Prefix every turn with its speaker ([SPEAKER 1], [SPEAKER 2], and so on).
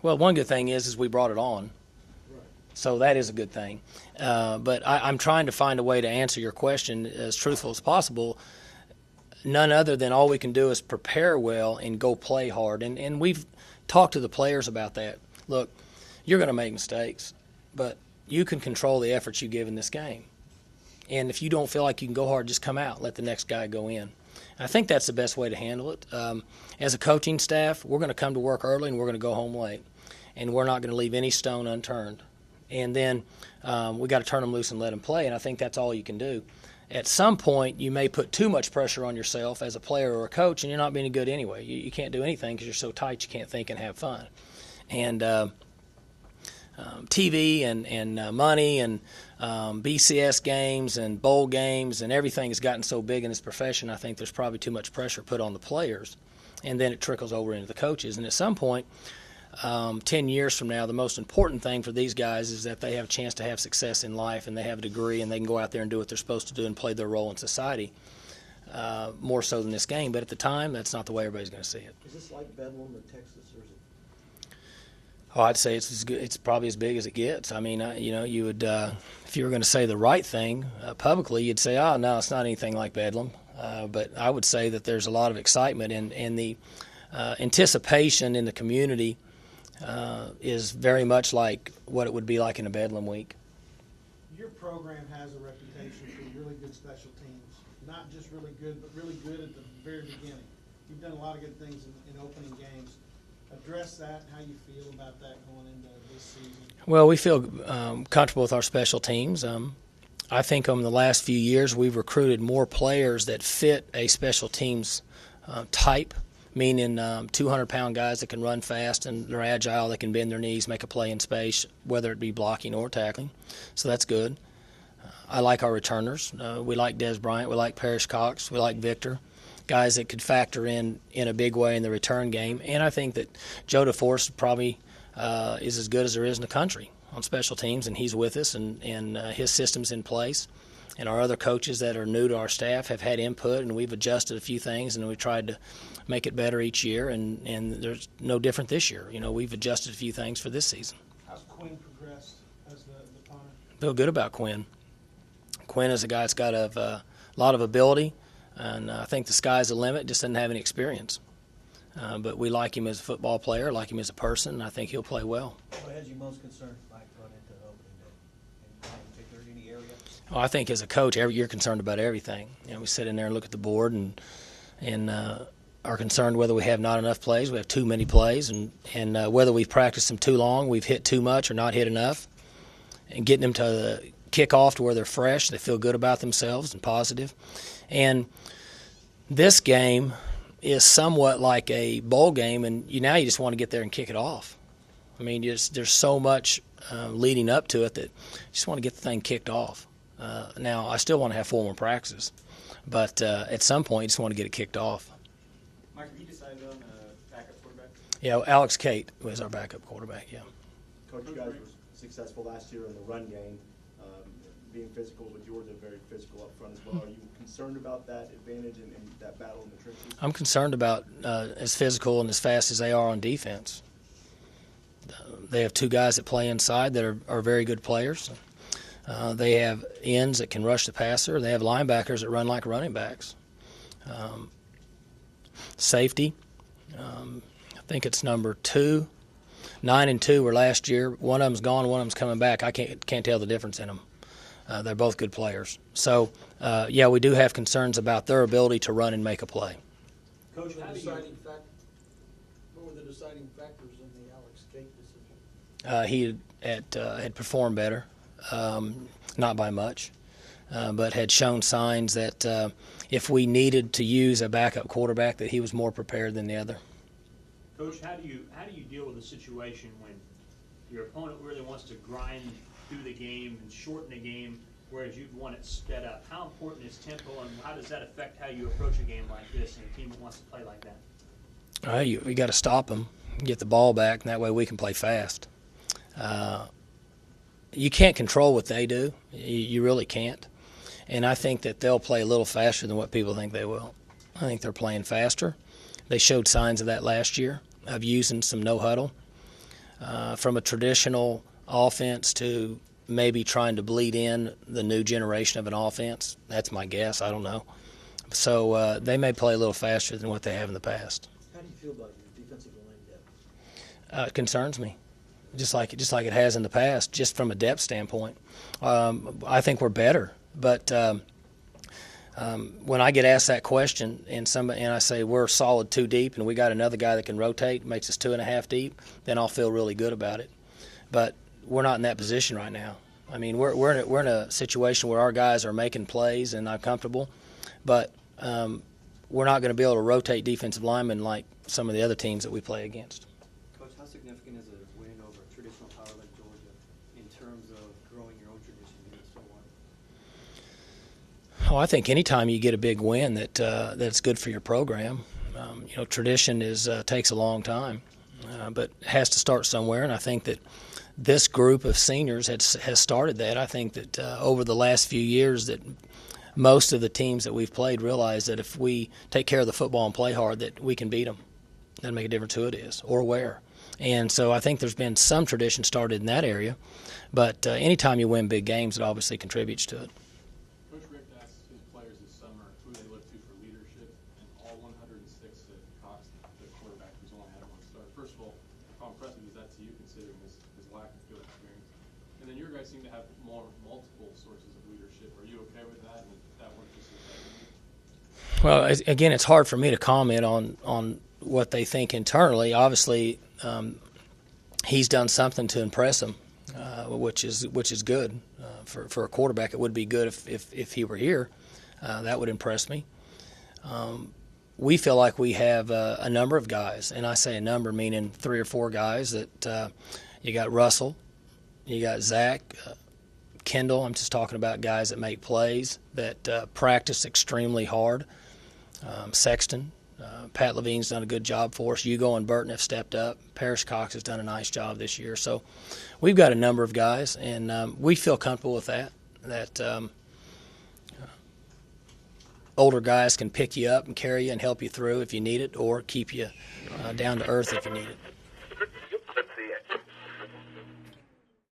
[SPEAKER 1] Well, one good thing is we brought it on. So that is a good thing. But I'm trying to find a way to answer your question as truthful as possible. None other than all we can do is prepare well and go play hard. And we've talked to the players about that. Look, you're going to make mistakes, but you can control the efforts you give in this game. And if you don't feel like you can go hard, just come out. Let the next guy go in. I think that's the best way to handle it. As a coaching staff, we're going to come to work early and we're going to go home late. And we're not going to leave any stone unturned. And then we got to turn them loose and let them play, and I think that's all you can do. At some point, you may put too much pressure on yourself as a player or a coach, and you're not being good anyway. You can't do anything because you're so tight you can't think and have fun. And TV and money and BCS games and bowl games and everything has gotten so big in this profession, I think there's probably too much pressure put on the players, and then it trickles over into the coaches. And at some point, 10 years from now, the most important thing for these guys is that they have a chance to have success in life and they have a degree and they can go out there and do what they're supposed to do and play their role in society, more so than this game. But at the time, that's not the way everybody's going to see it.
[SPEAKER 2] Is this like Bedlam or Texas, or is it?
[SPEAKER 1] Oh, I'd say it's as good, it's probably as big as it gets. I mean, you would, if you were going to say the right thing publicly, you'd say, oh, no, it's not anything like Bedlam. But I would say that there's a lot of excitement and the anticipation in the community is very much like what it would be like in a Bedlam week.
[SPEAKER 3] Your program has a reputation for really good special teams. Not just really good, but really good at the very beginning. You've done a lot of good things in opening games. Address that, how you feel about that going into this season.
[SPEAKER 1] Well, we feel comfortable with our special teams. I think over the last few years we've recruited more players that fit a special teams type, meaning 200-pound guys that can run fast and they're agile, they can bend their knees, make a play in space, whether it be blocking or tackling. So that's good. I like our returners. We like Des Bryant. We like Parrish Cox. We like Victor, guys that could factor in a big way in the return game. And I think that Joe DeForest probably is as good as there is in the country on special teams, and he's with us, and his system's in place. And our other coaches that are new to our staff have had input, and we've adjusted a few things, and we've tried to make it better each year, and there's no different this year. We've adjusted a few things for this season.
[SPEAKER 3] How's Quinn progressed as the punter?
[SPEAKER 1] Feel good about Quinn. Quinn is a guy that's got a lot of ability, and I think the sky's the limit, just doesn't have any experience. But we like him as a football player, like him as a person, and I think he'll play well.
[SPEAKER 2] What has you most concerned, Mike, going into opening day? Any particular, any area?
[SPEAKER 1] Oh, I think as a coach, you're concerned about everything. We sit in there and look at the board and are concerned whether we have not enough plays, we have too many plays, and whether we've practiced them too long, we've hit too much or not hit enough, and getting them to kick off to where they're fresh, they feel good about themselves and positive. And this game is somewhat like a bowl game, and now you just want to get there and kick it off. I mean, there's so much leading up to it that you just want to get the thing kicked off. Now, I still want to have 4 more practices, but at some point, you just want to get it kicked off.
[SPEAKER 4] Mike, have you decided on a backup quarterback?
[SPEAKER 1] Yeah, Alex Cate was our backup quarterback, yeah.
[SPEAKER 5] Coach, you guys were successful last year in the run game, being physical, but Georgia very physical up front as well. Are you concerned about that advantage and that battle in the trenches? I'm concerned about
[SPEAKER 1] as physical and as fast as they are on defense. They have 2 guys that play inside that are very good players. They have ends that can rush the passer. They have linebackers that run like running backs. Safety, I think it's number 2. 9 and 2 were last year. One of them's gone, one of them's coming back. I can't tell the difference in them. They're both good players. So, yeah, we do have concerns about their ability to run and make a play.
[SPEAKER 3] Coach, what were the deciding factors in the Alex Cate decision?
[SPEAKER 1] He had performed better, not by much, but had shown signs that if we needed to use a backup quarterback, that he was more prepared than the other.
[SPEAKER 4] Coach, how do you deal with a situation when your opponent really wants to grind through the game and shorten the game, whereas you want it sped up? How important is tempo, and how does that affect how you approach a game like this and a team that wants to play like that?
[SPEAKER 1] You got to stop them, get the ball back, and that way we can play fast. You can't control what they do. You really can't. And I think that they'll play a little faster than what people think they will. I think they're playing faster. They showed signs of that last year, of using some no-huddle. from a traditional offense to maybe trying to bleed in the new generation of an offense. That's my guess. I don't know. So they may play a little faster than what they have in the past.
[SPEAKER 2] How do you feel about your defensive line depth?
[SPEAKER 1] It concerns me, just like it has in the past, just from a depth standpoint. I think we're better, but when I get asked that question and I say we're solid 2 deep and we got another guy that can rotate, makes us 2.5 deep, then I'll feel really good about it. But we're not in that position right now. I mean, we're in a situation where our guys are making plays and not comfortable, but we're not going to be able to rotate defensive linemen like some of the other teams that we play against.
[SPEAKER 2] Coach, how significant is a win over a traditional power like Georgia in terms of growing your own tradition being so won?
[SPEAKER 1] Oh, I think anytime you get a big win that's good for your program. Tradition takes a long time, but has to start somewhere, and I think that this group of seniors has started that. I think that over the last few years that most of the teams that we've played realize that if we take care of the football and play hard, that we can beat them. Doesn't make a difference who it is or where. And so I think there's been some tradition started in that area, but anytime you win big games, it obviously contributes to it.
[SPEAKER 6] Coach Rick asked his players this summer who they look to for leadership, and all 106 said Cox, the quarterback who's only had 1 start. First of all, how impressive is that to you, considering his lack of field experience? And then your guys seem to have multiple sources of leadership. Are you okay with that? And that one just effectively?
[SPEAKER 1] Well, again, it's hard for me to comment on what they think internally. Obviously, he's done something to impress them, which is good for a quarterback. It would be good if he were here. That would impress me. We feel like we have a number of guys, and I say a number meaning 3 or 4 guys that you got Russell, you got Zach, Kendall. I'm just talking about guys that make plays, that practice extremely hard. Sexton, Pat Levine's done a good job for us. Hugo and Burton have stepped up. Parrish Cox has done a nice job this year. So we've got a number of guys, and we feel comfortable with that older guys can pick you up and carry you and help you through if you need it, or keep you down to earth if you need it.